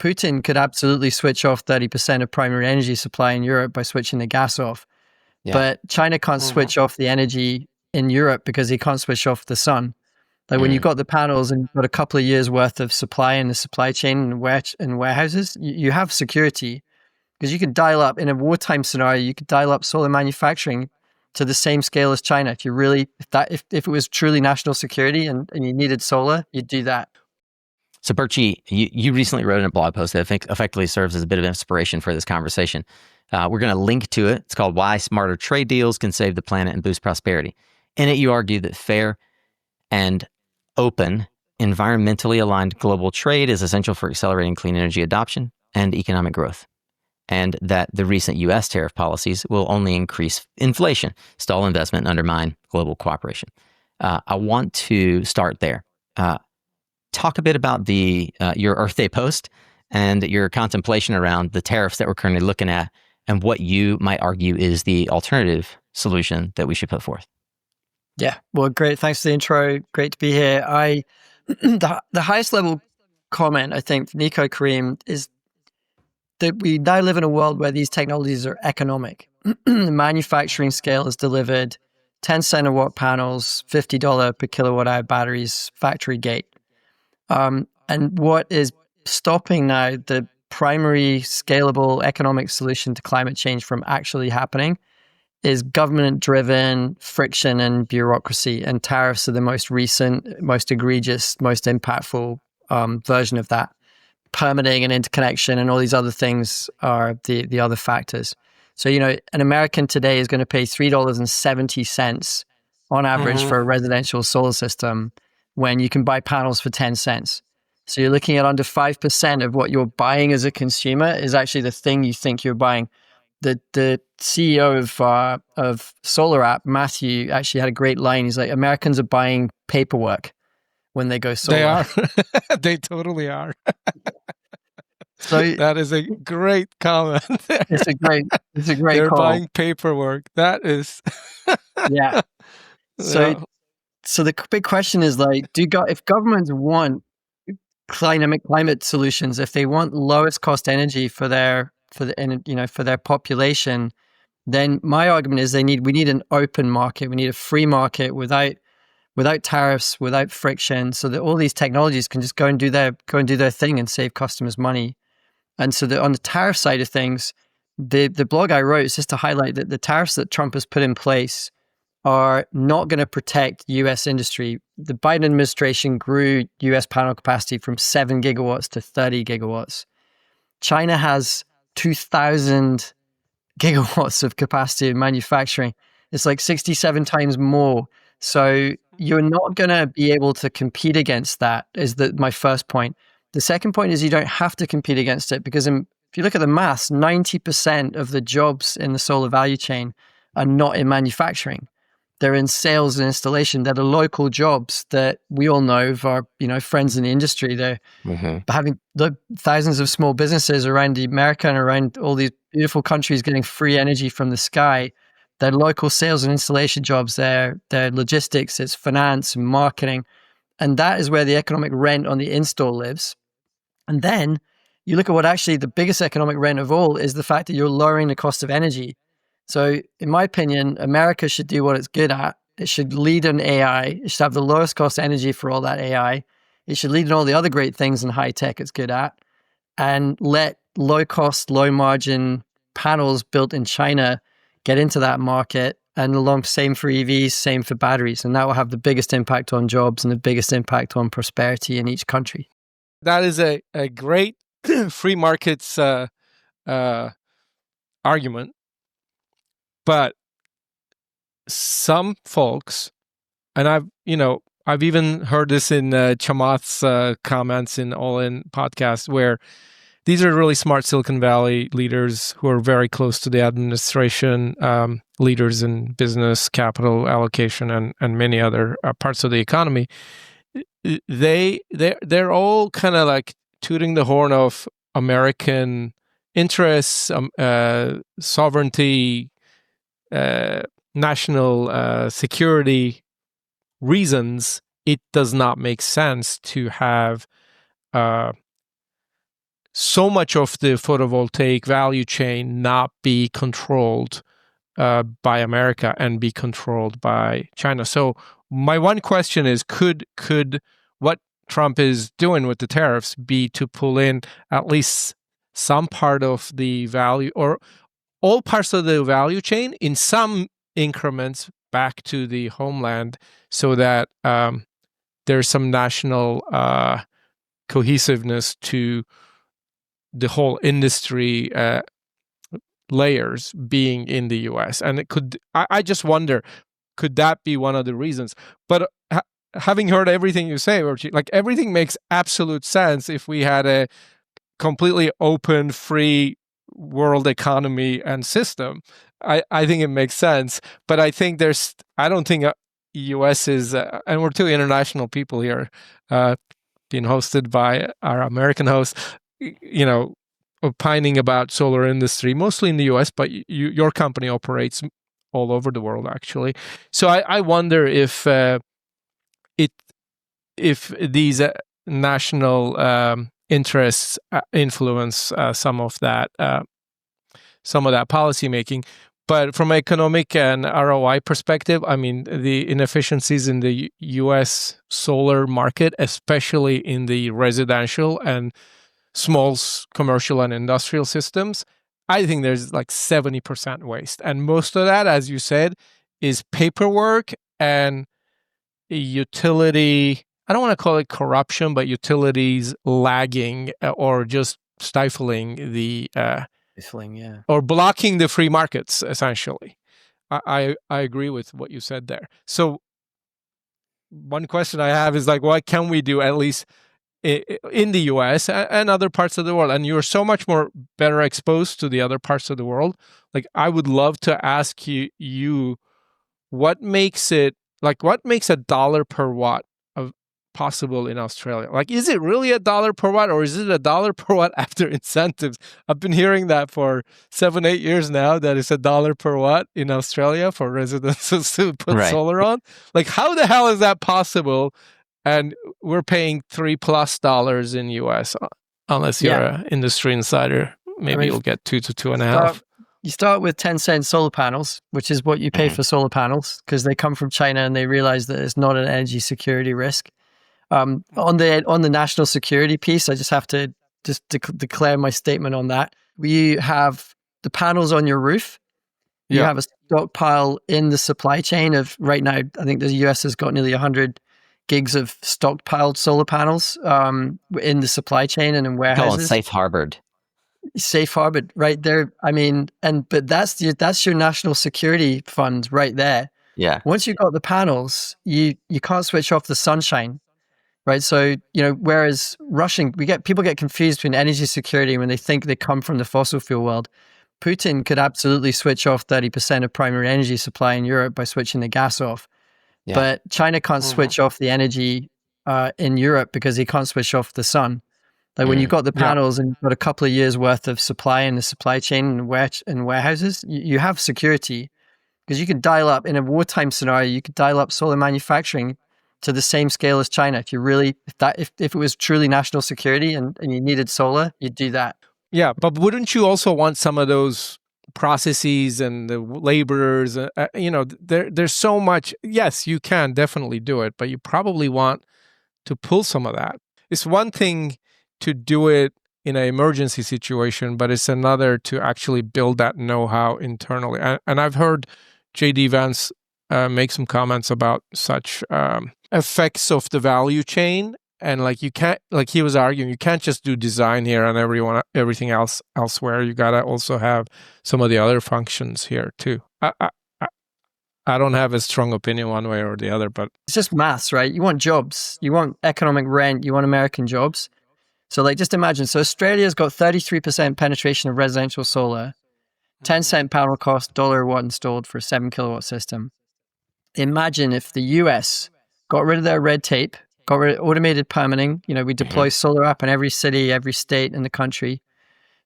Putin could absolutely switch off 30% of primary energy supply in Europe by switching the gas off. Yeah. But China can't switch off the energy in Europe because he can't switch off the sun. Like when you've got the panels and you've got a couple of years worth of supply in the supply chain and warehouses, you have security because you could dial up in a wartime scenario, you could dial up solar manufacturing to the same scale as China. If you really, if it was truly national security and you needed solar, you'd do that. So Birchy, you recently wrote in a blog post that I think effectively serves as a bit of inspiration for this conversation. We're going to link to it. It's called Why Smarter Trade Deals Can Save the Planet and Boost Prosperity. In it, you argue that fair and open, environmentally aligned global trade is essential for accelerating clean energy adoption and economic growth, and that the recent U.S. tariff policies will only increase inflation, stall investment, and undermine global cooperation. I want to start there. Talk a bit about your Earth Day post and your contemplation around the tariffs that we're currently looking at and what you might argue is the alternative solution that we should put forth. Yeah, well, great. Thanks for the intro. Great to be here. The highest level comment, I think, Nico Kareem, is that we now live in a world where these technologies are economic. The manufacturing scale is delivered 10 cent a watt panels, $50 per kilowatt hour batteries, factory gate. And what is stopping now the primary scalable economic solution to climate change from actually happening is government-driven friction and bureaucracy, and tariffs are the most recent, most egregious, most impactful version of that. Permitting and interconnection and all these other things are the other factors. So, an American today is going to pay $3.70 on average for a residential solar system when you can buy panels for 10 cents. So you're looking at under 5% of what you're buying as a consumer is actually the thing you think you're buying. The CEO of SolarApp, Matthew, actually had a great line. He's like, Americans are buying paperwork when they go solar. They are. They totally are. So that is a great comment. It's a great They're call. buying paperwork. That is. Yeah. So the big question is like, if governments want climate solutions, if they want lowest cost energy for their population, then my argument is we need an open market. We need a free market without tariffs, without friction, so that all these technologies can just go and do their thing and save customers money. And so on the tariff side of things, the blog I wrote is just to highlight that the tariffs that Trump has put in place are not going to protect U.S. industry. The Biden administration grew U.S. panel capacity from 7 gigawatts to 30 gigawatts. China has 2,000 gigawatts of capacity in manufacturing. It's like 67 times more. So you're not going to be able to compete against that, is my first point. The second point is you don't have to compete against it because if you look at the maths, 90% of the jobs in the solar value chain are not in manufacturing. They're in sales and installation. They're the local jobs that we all know of our, friends in the industry. They're having the thousands of small businesses around America and around all these beautiful countries getting free energy from the sky. They're local sales and installation jobs. They're logistics, it's finance and marketing. And that is where the economic rent on the install lives. And then you look at what actually the biggest economic rent of all is the fact that you're lowering the cost of energy. So in my opinion, America should do what it's good at. It should lead in AI. It should have the lowest cost energy for all that AI. It should lead in all the other great things in high tech it's good at, and let low cost, low margin panels built in China get into that market. And same for EVs, same for batteries. And that will have the biggest impact on jobs and the biggest impact on prosperity in each country. That is a great free markets argument. But some folks, and I've even heard this in Chamath's comments in All In podcast, where these are really smart Silicon Valley leaders who are very close to the administration, leaders in business, capital allocation, and many other parts of the economy. They're all kind of like tooting the horn of American interests, sovereignty, national security reasons. It does not make sense to have so much of the photovoltaic value chain not be controlled by America and be controlled by China. So my one question is, could what Trump is doing with the tariffs be to pull in at least some part of the value or all parts of the value chain in some increments back to the homeland so that there's some national cohesiveness to the whole industry layers being in the US? And it could, I just wonder, could that be one of the reasons? But having heard everything you say, Birchy, like everything makes absolute sense if we had a completely open, free world economy and system. I think it makes sense. But I think I don't think US is, and we're two international people here, being hosted by our American host, opining about solar industry, mostly in the US, but your company operates all over the world, actually. So I wonder if these national interests influence some of that policy making. But from an economic and ROI perspective, I mean, the inefficiencies in the US solar market, especially in the residential and small commercial and industrial systems, I think there's like 70% waste. And most of that, as you said, is paperwork and utility. I don't want to call it corruption, but utilities lagging or just stifling the or blocking the free markets, essentially. I agree with what you said there. So one question I have is like, what can we do at least in the US and other parts of the world? And you're so much more better exposed to the other parts of the world. Like, I would love to ask you what makes a dollar per watt possible in Australia? Like, is it really $1 per watt, or is it $1 per watt after incentives? I've been hearing that for 7-8 years now, that it's $1 per watt in Australia for residences to put solar on. Like, how the hell is that possible? And we're paying $3+ in US, unless you're an industry insider. Maybe you'll get 2 to 2.5. You start with 10-cent solar panels, which is what you pay for solar panels, because they come from China and they realize that it's not an energy security risk. On the national security piece, I just have to declare my statement on that. We have the panels on your roof. You have a stockpile in the supply chain of, right now, I think the US has got nearly 100 gigs of stockpiled solar panels in the supply chain and in warehouses. Call it safe harbored right there. I mean, but that's your national security fund right there. Yeah. Once you've got the panels, you can't switch off the sunshine. Right. So, whereas people get confused between energy security when they think they come from the fossil fuel world. Putin could absolutely switch off 30% of primary energy supply in Europe by switching the gas off. Yeah. But China can't switch off the energy in Europe because he can't switch off the sun. Like when you've got the panels and you've got a couple of years worth of supply in the supply chain and warehouses, you have security, because you could dial up in a wartime scenario, you could dial up solar manufacturing to the same scale as China. If it was truly national security and you needed solar, you'd do that. Yeah, but wouldn't you also want some of those processes and the laborers? There's so much. Yes, you can definitely do it, but you probably want to pull some of that. It's one thing to do it in an emergency situation, but it's another to actually build that know-how internally. And I've heard J.D. Vance make some comments about such effects of the value chain, and you can't, like he was arguing, you can't just do design here and everything else elsewhere. You gotta also have some of the other functions here too. I don't have a strong opinion one way or the other, but it's just maths, right? You want jobs, you want economic rent, you want American jobs. So just imagine, so Australia's got 33% penetration of residential solar, 10-cent panel cost, $1 a watt installed for a 7 kilowatt system. Imagine if the US got rid of their red tape, got rid of automated permitting. We deploy SolarApp in every city, every state in the country.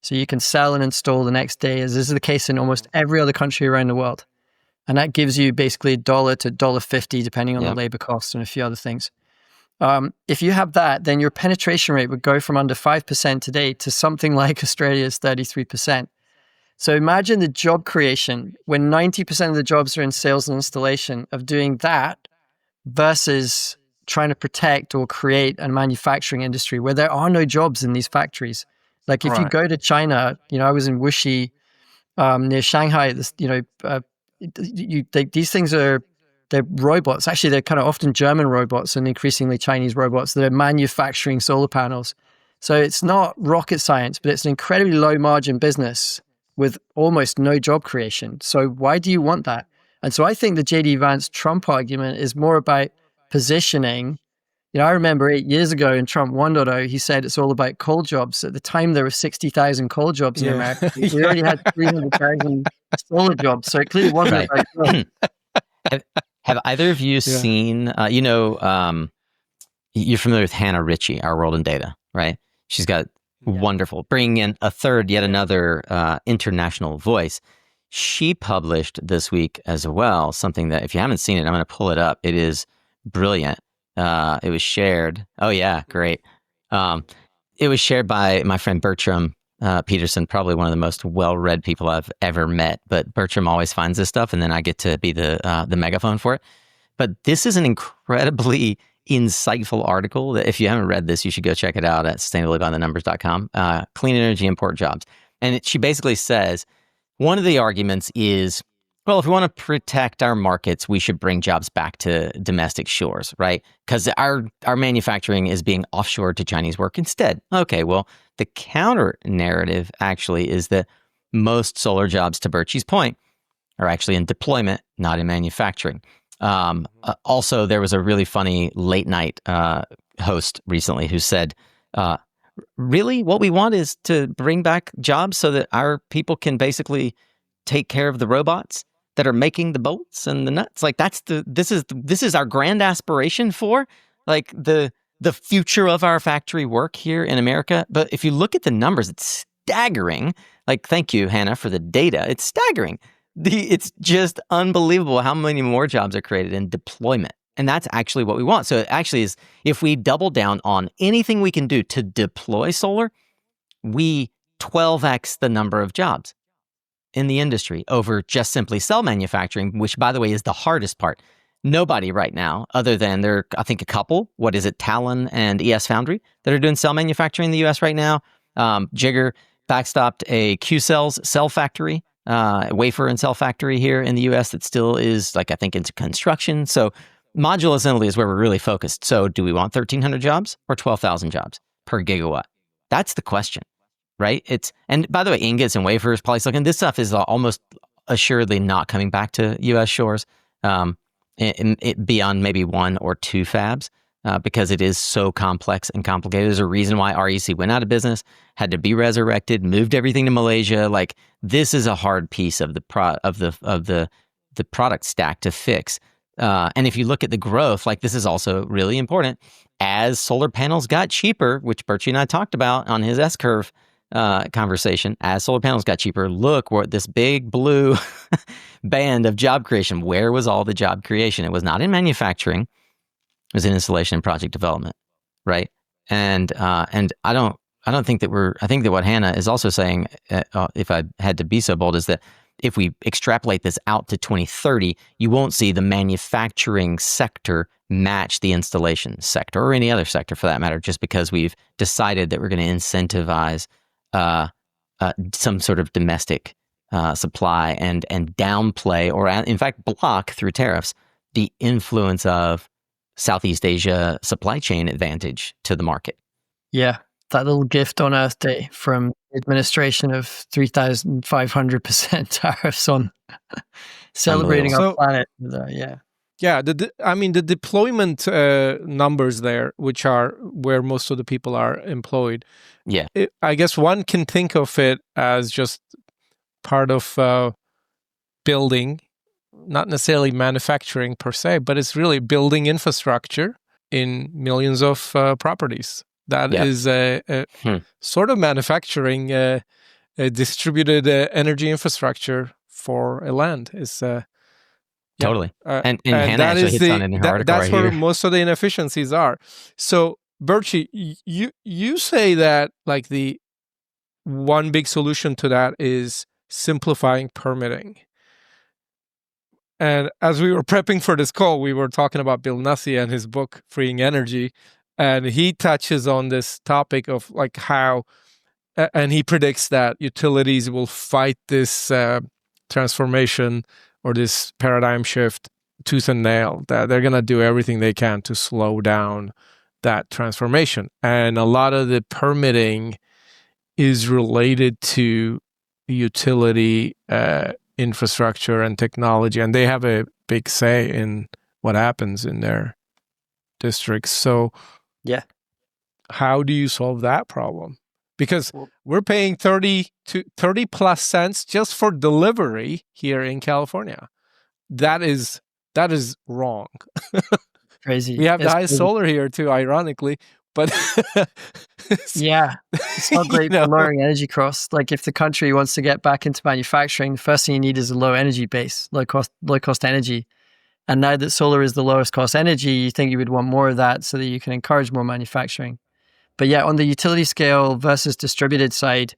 So you can sell and install the next day, as is the case in almost every other country around the world. And that gives you basically $1 to $1.50, depending on the labor costs and a few other things. If you have that, then your penetration rate would go from under 5% today to something like Australia's 33%. So imagine the job creation when 90% of the jobs are in sales and installation, of doing that versus trying to protect or create a manufacturing industry where there are no jobs in these factories. Like if you go to China, I was in Wuxi, near Shanghai. These things they're robots. Actually, they're kind of often German robots and increasingly Chinese robots that are manufacturing solar panels. So it's not rocket science, but it's an incredibly low margin business with almost no job creation. So why do you want that? And so I think the JD Vance Trump argument is more about positioning. I remember 8 years ago in Trump 1.0, he said it's all about coal jobs. At the time, there were 60,000 coal jobs in America. We already had 300,000 solar jobs. So it clearly wasn't about jobs. Have either of you seen, you're familiar with Hannah Ritchie, Our World in Data, right? She's got wonderful, bringing in yet another international voice. She published this week as well, something that if you haven't seen it, I'm going to pull it up. It is brilliant. It was shared. Oh yeah, great. It was shared by my friend Bertram Peterson, probably one of the most well-read people I've ever met. But Bertram always finds this stuff, and then I get to be the megaphone for it. But this is an incredibly insightful article that if you haven't read this, you should go check it out at sustainablybythenumbers.com. Clean energy import jobs. And she basically says, one of the arguments is, well, if we want to protect our markets, we should bring jobs back to domestic shores, right? Because our manufacturing is being offshored to Chinese work instead. Okay, well, the counter narrative actually is that most solar jobs, to Birchy's point, are actually in deployment, not in manufacturing. Also, there was a really funny late night host recently who said, really, what we want is to bring back jobs so that our people can basically take care of the robots that are making the bolts and the nuts. Like this is our grand aspiration for like the future of our factory work here in America. But if you look at the numbers, it's staggering. Like, thank you, Hannah, for the data. It's staggering. It's just unbelievable how many more jobs are created in deployment. And that's actually what we want. So it actually is, if we double down on anything we can do to deploy solar, we 12x the number of jobs in the industry over just simply cell manufacturing, which, by the way, is the hardest part. Nobody right now, other than I think a couple, Talon and ES Foundry, that are doing cell manufacturing in the U.S. right now. Jigger backstopped a Q-Cells cell factory, wafer and cell factory here in the U.S. that still is, I think, into construction. So modular assembly is where we're really focused. So do we want 1,300 jobs or 12,000 jobs per gigawatt? That's the question. Right? And by the way, ingots and wafers, polysilicon, this stuff is almost assuredly not coming back to U.S. shores beyond maybe one or two fabs because it is so complex and complicated. There's a reason why REC went out of business, had to be resurrected, moved everything to Malaysia. Like, this is a hard piece of the product stack to fix. And if you look at the growth, this is also really important. As solar panels got cheaper, which Birchy and I talked about on his S-curve conversation, as solar panels got cheaper, look, we're at this big blue band of job creation. Where was all the job creation? It was not in manufacturing. It was in installation and project development, right? And I don't think that I think that what Hannah is also saying, if I had to be so bold, is that if we extrapolate this out to 2030, you won't see the manufacturing sector match the installation sector or any other sector for that matter, just because we've decided that we're going to incentivize some sort of domestic supply and downplay, or in fact block through tariffs, the influence of Southeast Asia supply chain advantage to the market. Yeah, that little gift on Earth Day from the administration of 3,500% tariffs on celebrating our planet. Yeah, the deployment numbers there, which are where most of the people are employed. Yeah, I guess one can think of it as just part of building, not necessarily manufacturing per se, but it's really building infrastructure in millions of properties. That is a sort of manufacturing a distributed energy infrastructure for a land. It's Totally. And and Hannah that actually is hits on it in her article that's right where here. most of the inefficiencies are. So, Birchy, you say that like the one big solution to that is simplifying permitting. And as we were prepping for this call, we were talking about Bill Nussey and his book, Freeing Energy. And he touches on this topic of like how, and he predicts that utilities will fight this transformation or this paradigm shift tooth and nail, that they're going to do everything they can to slow down that transformation. And a lot of the permitting is related to utility infrastructure and technology, and they have a big say in what happens in their districts. So Yeah. how do you solve that problem? Because we're paying 30 plus cents just for delivery here in California. That is wrong. Crazy. We have the It's highest crazy. solar here too, ironically, but Yeah, it's not great for lowering energy costs. Like if the country wants to get back into manufacturing, the first thing you need is a low energy base, low cost energy. And now that solar is the lowest cost energy, you think you would want more of that so that you can encourage more manufacturing. But yeah, on the utility scale versus distributed side,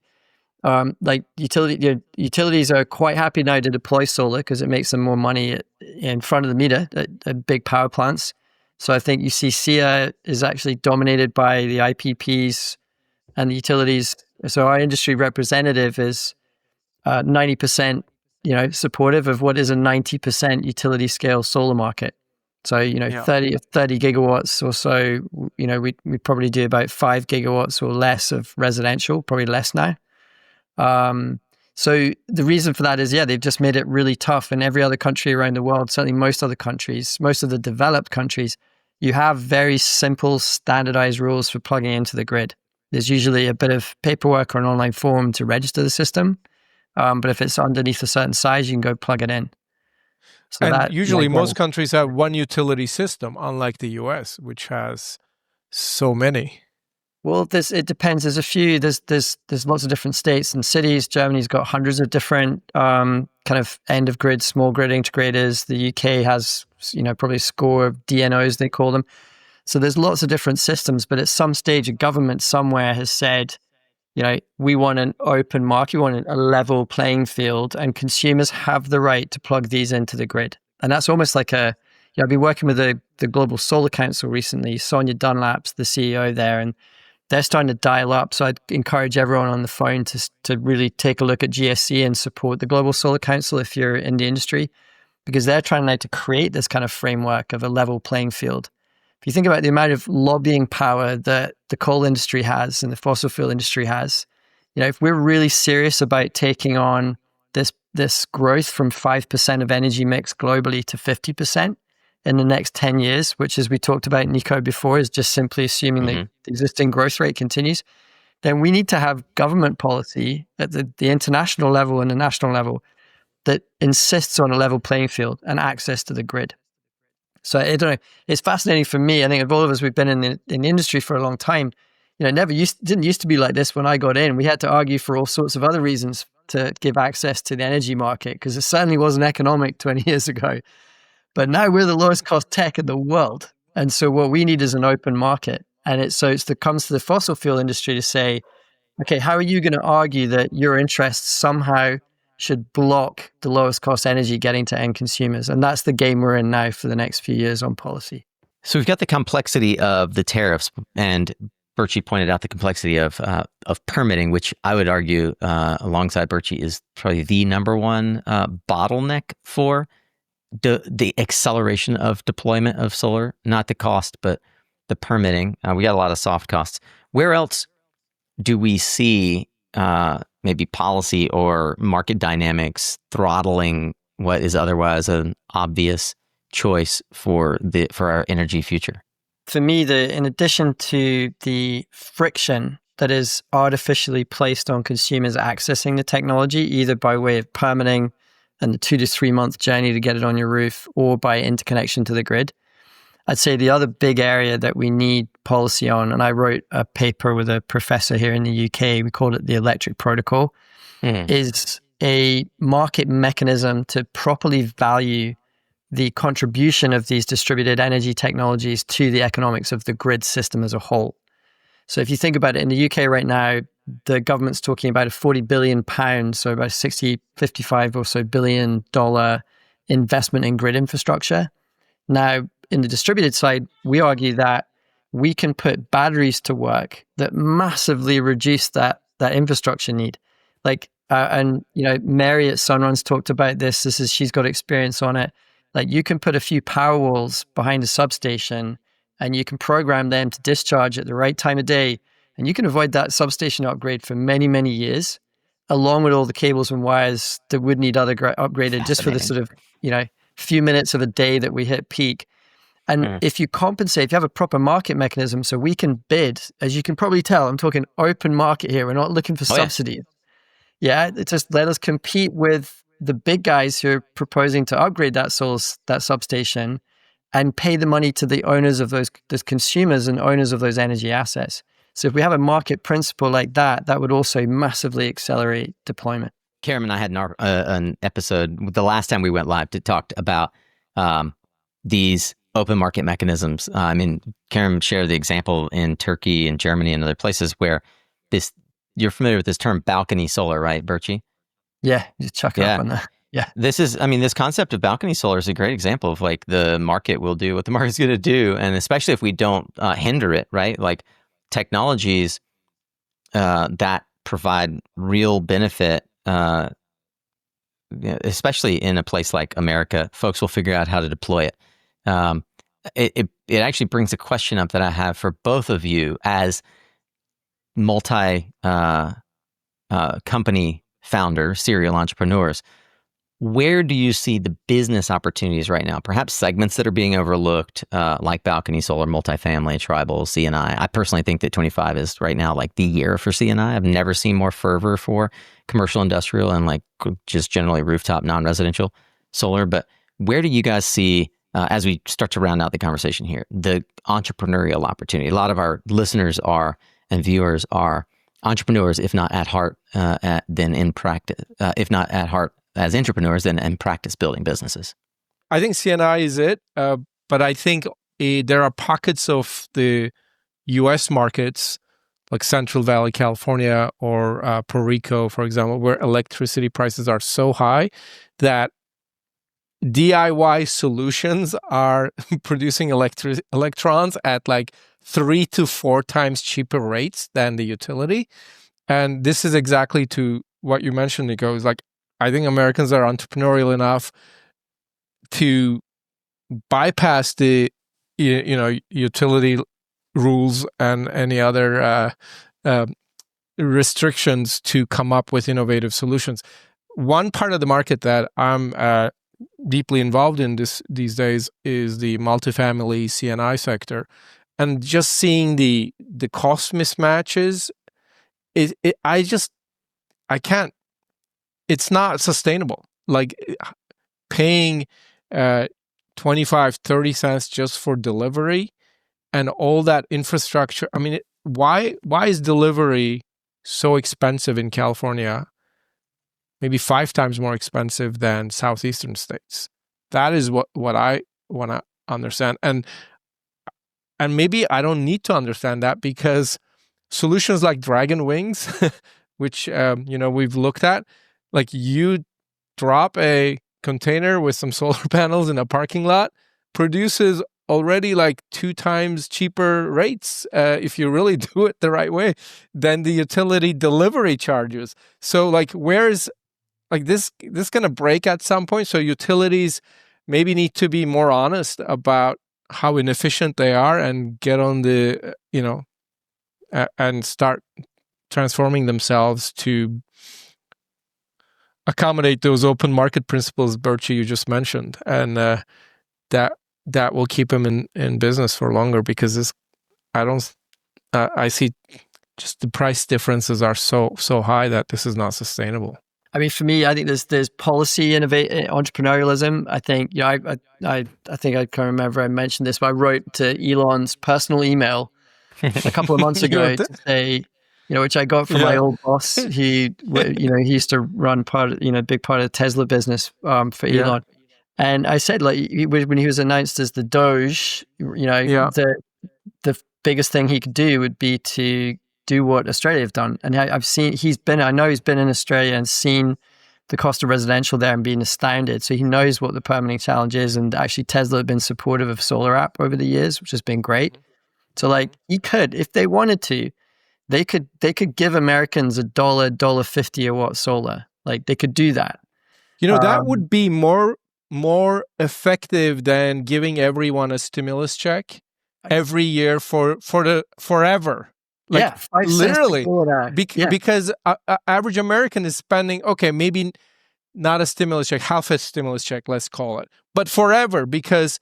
like utilities are quite happy now to deploy solar because it makes them more money in front of the meter at big power plants. So I think you see SEIA is actually dominated by the IPPs and the utilities. So our industry representative is 90%, supportive of what is a 90% utility scale solar market. So, 30 gigawatts or so, we probably do about 5 gigawatts or less of residential, probably less now. So the reason for that is, they've just made it really tough in every other country around the world. Certainly most other countries, most of the developed countries, you have very simple standardized rules for plugging into the grid. There's usually a bit of paperwork or an online form to register the system. But if it's underneath a certain size, you can go plug it in. So and usually most countries have one utility system, unlike the US, which has so many. Well, it depends. There's a few. There's lots of different states and cities. Germany's got hundreds of different kind of end of grid, small grid integrators. The UK has probably a score of DNOs, they call them. So there's lots of different systems. But at some stage, a government somewhere has said, we want an open market, we want a level playing field, and consumers have the right to plug these into the grid. And that's almost like I've been working with the Global Solar Council recently. Sonia Dunlap's the CEO there, and they're starting to dial up. So I'd encourage everyone on the phone to really take a look at GSC and support the Global Solar Council if you're in the industry, because they're trying now to create this kind of framework of a level playing field. If you think about the amount of lobbying power that the coal industry has and the fossil fuel industry has, if we're really serious about taking on this growth from 5% of energy mix globally to 50% in the next 10 years, which, as we talked about, Nico, before, is just simply assuming the existing growth rate continues, then we need to have government policy at the international level and the national level that insists on a level playing field and access to the grid. So I don't know. It's fascinating for me. I think of all of us, we've been in the industry for a long time. Didn't used to be like this when I got in. We had to argue for all sorts of other reasons to give access to the energy market because it certainly wasn't economic 20 years ago. But now we're the lowest cost tech in the world, and so what we need is an open market. And it comes to the fossil fuel industry to say, okay, how are you going to argue that your interests somehow should block the lowest cost energy getting to end consumers? And that's the game we're in now for the next few years on policy. So we've got the complexity of the tariffs, and Birchy pointed out the complexity of permitting, which I would argue, alongside Birchy, is probably the number one bottleneck for the acceleration of deployment of solar. Not the cost, but the permitting. We got a lot of soft costs. Where else do we see maybe policy or market dynamics throttling what is otherwise an obvious choice for our energy future? For me, in addition to the friction that is artificially placed on consumers accessing the technology, either by way of permitting and the 2 to 3 month journey to get it on your roof, or by interconnection to the grid, I'd say the other big area that we need policy on, and I wrote a paper with a professor here in the UK, we called it the electric protocol, is a market mechanism to properly value the contribution of these distributed energy technologies to the economics of the grid system as a whole. So if you think about it, in the UK right now, the government's talking about a £40 billion, so about 55 or so billion dollar investment in grid infrastructure. Now, in the distributed side, we argue that we can put batteries to work that massively reduce that infrastructure need. And Mary at Sunrun's talked about this. She's got experience on it. Like, you can put a few power walls behind a substation and you can program them to discharge at the right time of day. And you can avoid that substation upgrade for many, many years, along with all the cables and wires that would need upgraded just for the sort of, few minutes of a day that we hit peak. And if you compensate, if you have a proper market mechanism, so we can bid, as you can probably tell, I'm talking open market here. We're not looking for subsidies. Yeah, it just let us compete with the big guys who are proposing to upgrade that substation and pay the money to the owners of those consumers and owners of those energy assets. So if we have a market principle like that, that would also massively accelerate deployment. Kerim and I had an episode the last time we went live to talk about these open market mechanisms. Kerim shared the example in Turkey and Germany and other places where you're familiar with this term balcony solar, right, Birchy? Yeah, just chuck it up on that. Yeah. This concept of balcony solar is a great example of like the market will do what the market's going to do. And especially if we don't hinder it, right? Like technologies that provide real benefit, especially in a place like America, folks will figure out how to deploy it. It actually brings a question up that I have for both of you as company founders, serial entrepreneurs. Where do you see the business opportunities right now? Perhaps segments that are being overlooked, like balcony solar, multifamily, tribal, C&I. I personally think that 25 is right now like the year for C&I. I've never seen more fervor for commercial, industrial, and like just generally rooftop, non-residential solar. But where do you guys see, as we start to round out the conversation here, the entrepreneurial opportunity? A lot of our listeners and viewers are entrepreneurs, if not at heart, then in practice, if not at heart as entrepreneurs, then in practice building businesses. I think CNI is it, but I think there are pockets of the U.S. markets, like Central Valley, California, or Puerto Rico, for example, where electricity prices are so high that DIY solutions are producing electrons at like 3 to 4 times cheaper rates than the utility. And this is exactly to what you mentioned, Nico. Is like, I think Americans are entrepreneurial enough to bypass the utility rules and any other restrictions to come up with innovative solutions. One part of the market that I'm deeply involved in these days is the multifamily C&I sector, and just seeing the cost mismatches. I can't. It's not sustainable. Like paying 25, 30 cents just for delivery and all that infrastructure. I mean, why is delivery so expensive in California? Maybe 5 times more expensive than southeastern states. That is what I want to understand. And maybe I don't need to understand that, because solutions like Dragon Wings, which we've looked at, like you drop a container with some solar panels in a parking lot, produces already like 2 times cheaper rates if you really do it the right way than the utility delivery charges. So like, where is like this going to break at some point? So utilities maybe need to be more honest about how inefficient they are and get on the and start transforming themselves to accommodate those open market principles, Birchy, you just mentioned, and that will keep them in business for longer, because I see just the price differences are so high that this is not sustainable. I mean, for me, I think there's policy entrepreneurialism. I think I think I can't remember I mentioned this, but I wrote to Elon's personal email a couple of months ago to say, which I got from my old boss. He used to run big part of the Tesla business for Elon. And I said, like, when he was announced as the Doge, the biggest thing he could do would be to do what Australia have done. And I know he's been in Australia and seen the cost of residential there and been astounded. So he knows what the permitting challenge is. And actually Tesla have been supportive of SolarApp over the years, which has been great. So like he could, if they wanted to, they could give Americans $1.50 a watt solar. Like they could do that. That would be more effective than giving everyone a stimulus check every year for forever. Like literally, because average American is spending, maybe not a stimulus check, half a stimulus check, let's call it, but forever, because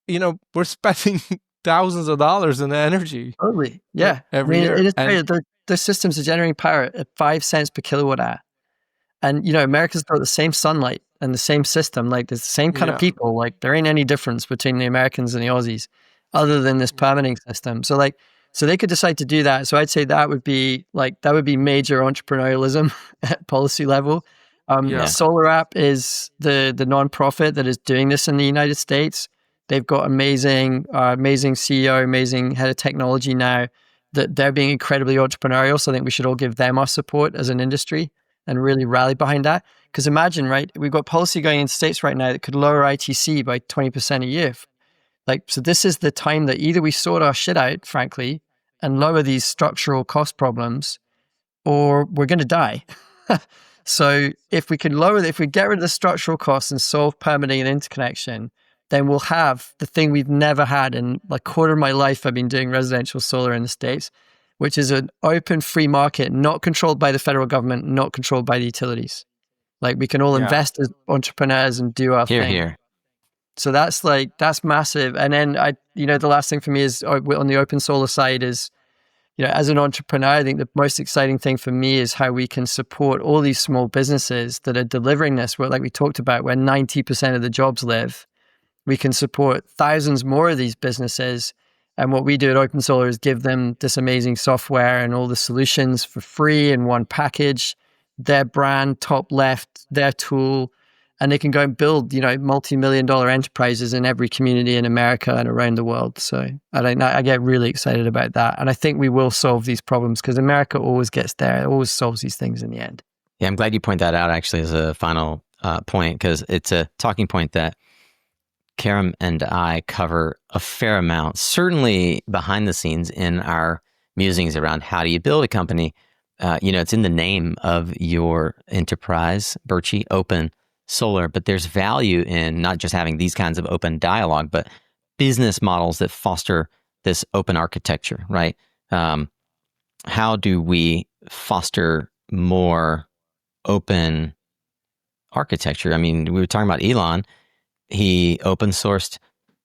we're spending thousands of dollars in energy. Totally, yeah. Every year. The systems are generating power at 5 cents per kilowatt hour. And, America's got the same sunlight and the same system. Like, there's the same kind of people. Like, there ain't any difference between the Americans and the Aussies other than this permitting system. So, so they could decide to do that. So I'd say that would be major entrepreneurialism at policy level. SolarApp is the nonprofit that is doing this in the United States. They've got amazing CEO, amazing head of technology now, that they're being incredibly entrepreneurial. So I think we should all give them our support as an industry and really rally behind that. Because imagine, right, we've got policy going in states right now that could lower ITC by 20% a year. So this is the time that either we sort our shit out, frankly, and lower these structural cost problems, or we're going to die. So if we get rid of the structural costs and solve permitting and interconnection, then we'll have the thing we've never had in like quarter of my life. I've been doing residential solar in the States, which is an open free market, not controlled by the federal government, not controlled by the utilities. Like we can all invest as entrepreneurs and do our thing. Here. So that's massive. And then the last thing for me is on the OpenSolar side is, as an entrepreneur, I think the most exciting thing for me is how we can support all these small businesses that are delivering this, where, like we talked about, where 90% of the jobs live. We can support thousands more of these businesses. And what we do at OpenSolar is give them this amazing software and all the solutions for free in one package, their brand, top left, their tool, and they can go and build, multi-million-dollar enterprises in every community in America and around the world. So I get really excited about that. And I think we will solve these problems because America always gets there. It always solves these things in the end. Yeah, I'm glad you point that out actually as a final point, because it's a talking point that Kerim and I cover a fair amount, certainly behind the scenes in our musings around how do you build a company. It's in the name of your enterprise, Birchy, OpenSolar, but there's value in not just having these kinds of open dialogue, but business models that foster this open architecture, right? How do we foster more open architecture? I mean, we were talking about Elon. He open sourced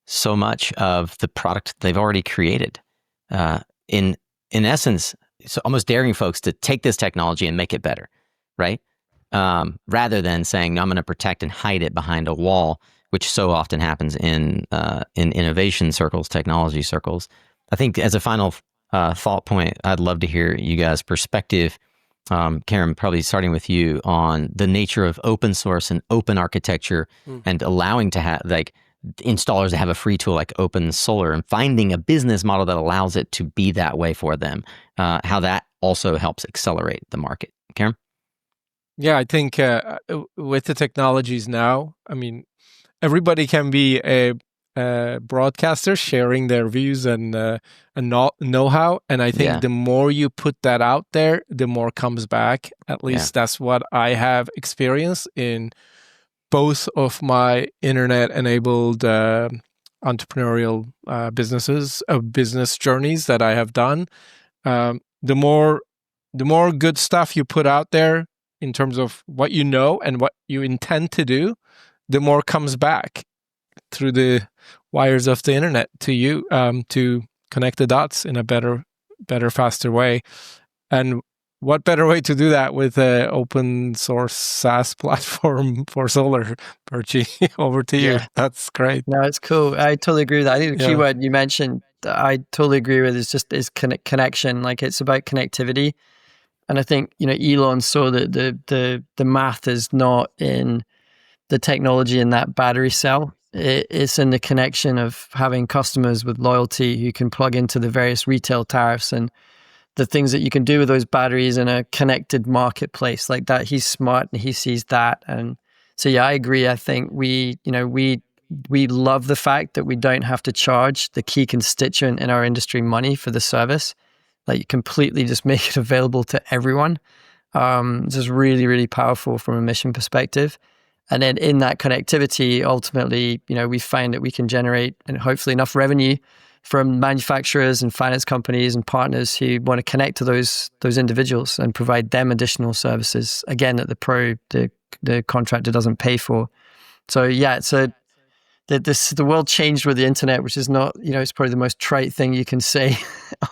so much of the product they've already created. In essence, so almost daring folks to take this technology and make it better, right? Rather than saying, no, I'm going to protect and hide it behind a wall, which so often happens in innovation circles, technology circles. I think as a final thought point, I'd love to hear you guys' perspective. Kerim, probably starting with you on the nature of open source and open architecture and allowing to have installers to have a free tool like OpenSolar and finding a business model that allows it to be that way for them. How that also helps accelerate the market. Kerim? Yeah, I think with the technologies now, I mean, everybody can be a broadcaster sharing their views and know-how. And I think the more you put that out there, the more comes back. At least that's what I have experienced in both of my internet-enabled entrepreneurial business journeys that I have done. The more good stuff you put out there in terms of what you know and what you intend to do, the more comes back through the wires of the internet to you to connect the dots in a better, faster way. And what better way to do that with an open source SaaS platform for solar, Birchy? Over to you. That's great. No, it's cool. I totally agree with that. I think the keyword you mentioned, I totally agree with, is connection. Like it's about connectivity. And I think, Elon saw that the math is not in the technology in that battery cell. It's in the connection of having customers with loyalty who can plug into the various retail tariffs and the things that you can do with those batteries in a connected marketplace like that. He's smart and he sees that. And so, yeah, I agree. I think we love the fact that we don't have to charge the key constituent in our industry money for the service. Like, you completely just make it available to everyone. It's just really, really powerful from a mission perspective. And then in that connectivity, ultimately, we find that we can generate and hopefully enough revenue from manufacturers and finance companies and partners who want to connect to those individuals and provide them additional services, again, that the contractor doesn't pay for. So yeah, the world changed with the internet, which is not, it's probably the most trite thing you can say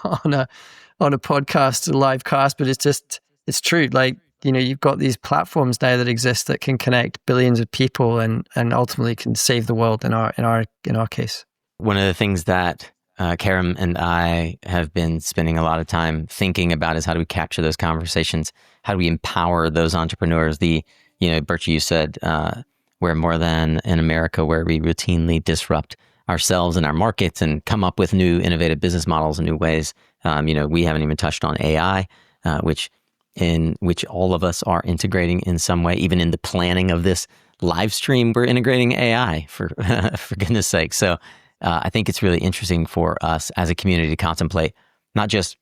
on a podcast, a live cast, but it's true. Like, you've got these platforms now that exist that can connect billions of people and ultimately can save the world in our case. One of the things that Kerim and I have been spending a lot of time thinking about is how do we capture those conversations? How do we empower those entrepreneurs? Birchy, you said we're more than in America, where we routinely disrupt ourselves and our markets and come up with new innovative business models and new ways. We haven't even touched on AI, which all of us are integrating in some way. Even in the planning of this live stream, we're integrating AI for goodness sake. So I think it's really interesting for us as a community to contemplate not just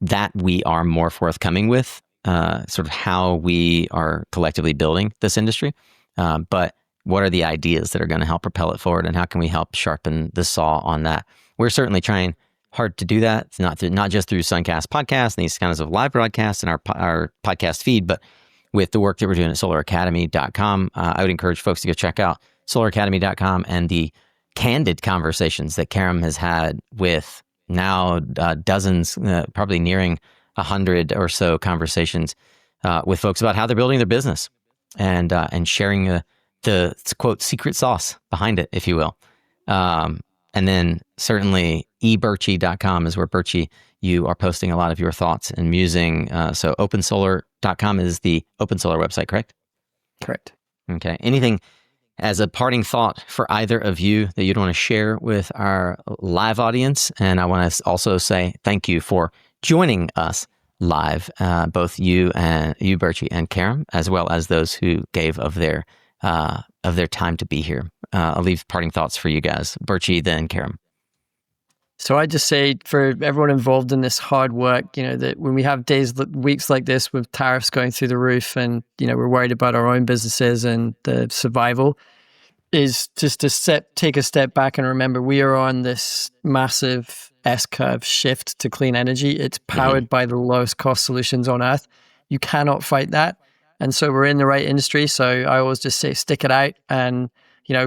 that we are more forthcoming with sort of how we are collectively building this industry, but what are the ideas that are going to help propel it forward, and how can we help sharpen the saw on that? We're certainly trying hard to do that. It's not just through SunCast podcast and these kinds of live broadcasts and our podcast feed, but with the work that we're doing at SolarAcademy.com. I would encourage folks to go check out SolarAcademy.com and the candid conversations that Kerim has had with now dozens, probably nearing 100 or so conversations with folks about how they're building their business and sharing the quote secret sauce behind it, if you will. And then certainly ebirchy.com is where Birchy, you are posting a lot of your thoughts and musing. So OpenSolar.com is the OpenSolar website, correct? Correct. Okay. Anything as a parting thought for either of you that you'd want to share with our live audience? And I want to also say thank you for joining us live, both you, Birchy, and Kerim, as well as those who gave of their time to be here. I'll leave parting thoughts for you guys. Birchy, then Kerim. So I just say for everyone involved in this hard work, that when we have weeks like this with tariffs going through the roof and, we're worried about our own businesses and the survival, is just to take a step back and remember we are on this massive S-curve shift to clean energy. It's powered by the lowest cost solutions on earth. You cannot fight that. And so we're in the right industry. So I always just say, stick it out. And,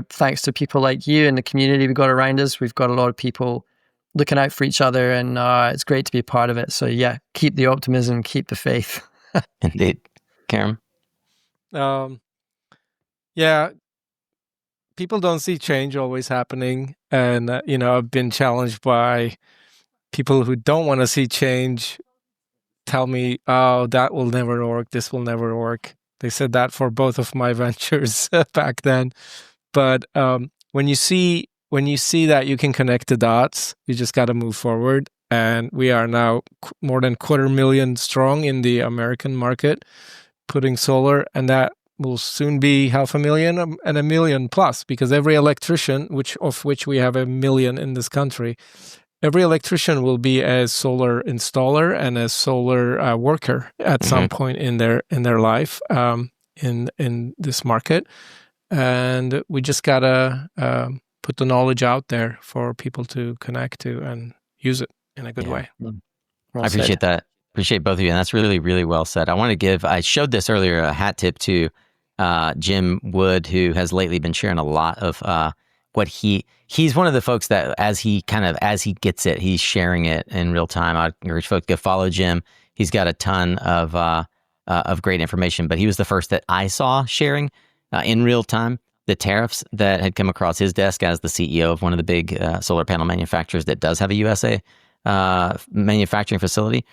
thanks to people like you and the community we've got around us, we've got a lot of people looking out for each other, and it's great to be a part of it. So yeah, keep the optimism, keep the faith. Indeed. Kerim? Yeah, people don't see change always happening. And, I've been challenged by people who don't want to see change tell me, oh, that will never work. This will never work. They said that for both of my ventures back then. But when you see that you can connect the dots, you just got to move forward. And we are now more than 250,000 strong in the American market, putting solar, and that will soon be 500,000 and 1 million plus, because every electrician, of which we have 1 million in this country, every electrician will be a solar installer and a solar worker at some point in their life in this market. And we just gotta put the knowledge out there for people to connect to and use it in a good way. Well I appreciate that. Appreciate both of you. And that's really, really well said. I showed this earlier, a hat tip to Jim Wood, who has lately been sharing a lot of what he's one of the folks that as he gets it, he's sharing it in real time. I'd encourage folks to go follow Jim. He's got a ton of great information, but he was the first that I saw sharing in real time the tariffs that had come across his desk as the CEO of one of the big solar panel manufacturers that does have a USA manufacturing facility.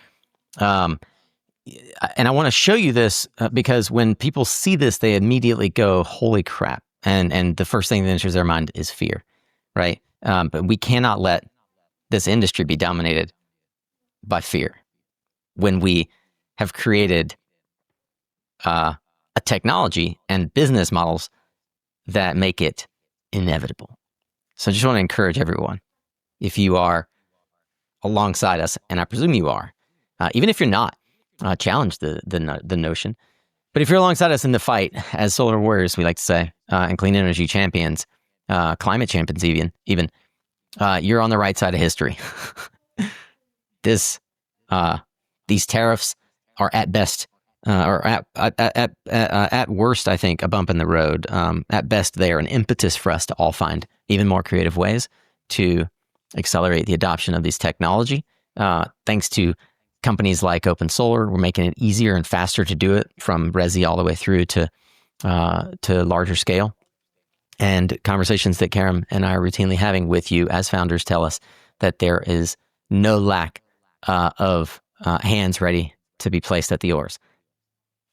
and I want to show you this because when people see this, they immediately go, "Holy crap!" And the first thing that enters their mind is fear, right? But we cannot let this industry be dominated by fear when we have created a technology and business models that make it inevitable. So I just want to encourage everyone, if you are alongside us, and I presume you are, even if you're not, challenge the notion. But if you're alongside us in the fight, as solar warriors, we like to say, and clean energy champions, climate champions, even you're on the right side of history. These tariffs are at best, or at worst, I think, a bump in the road. At best, they are an impetus for us to all find even more creative ways to accelerate the adoption of these technology. Thanks to companies like OpenSolar, we're making it easier and faster to do it, from resi all the way through to larger scale. And conversations that Kerim and I are routinely having with you as founders tell us that there is no lack of hands ready to be placed at the oars.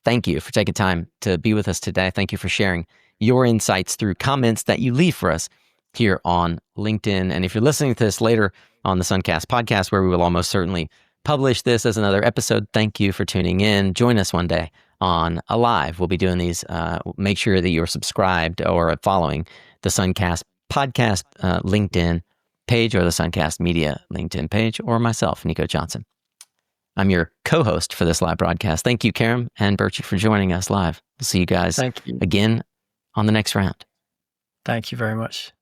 Thank you for taking time to be with us today. Thank you for sharing your insights through comments that you leave for us here on LinkedIn. And if you're listening to this later on the SunCast podcast, where we will almost certainly publish this as another episode, thank you for tuning in. Join us one day on a live. We'll be doing these. Make sure that you're subscribed or following the SunCast podcast LinkedIn page, or the SunCast Media LinkedIn page, or myself, Nico Johnson. I'm your co-host for this live broadcast. Thank you, Kerim and Birchy, for joining us live. We'll see you guys again on the next round. Thank you very much.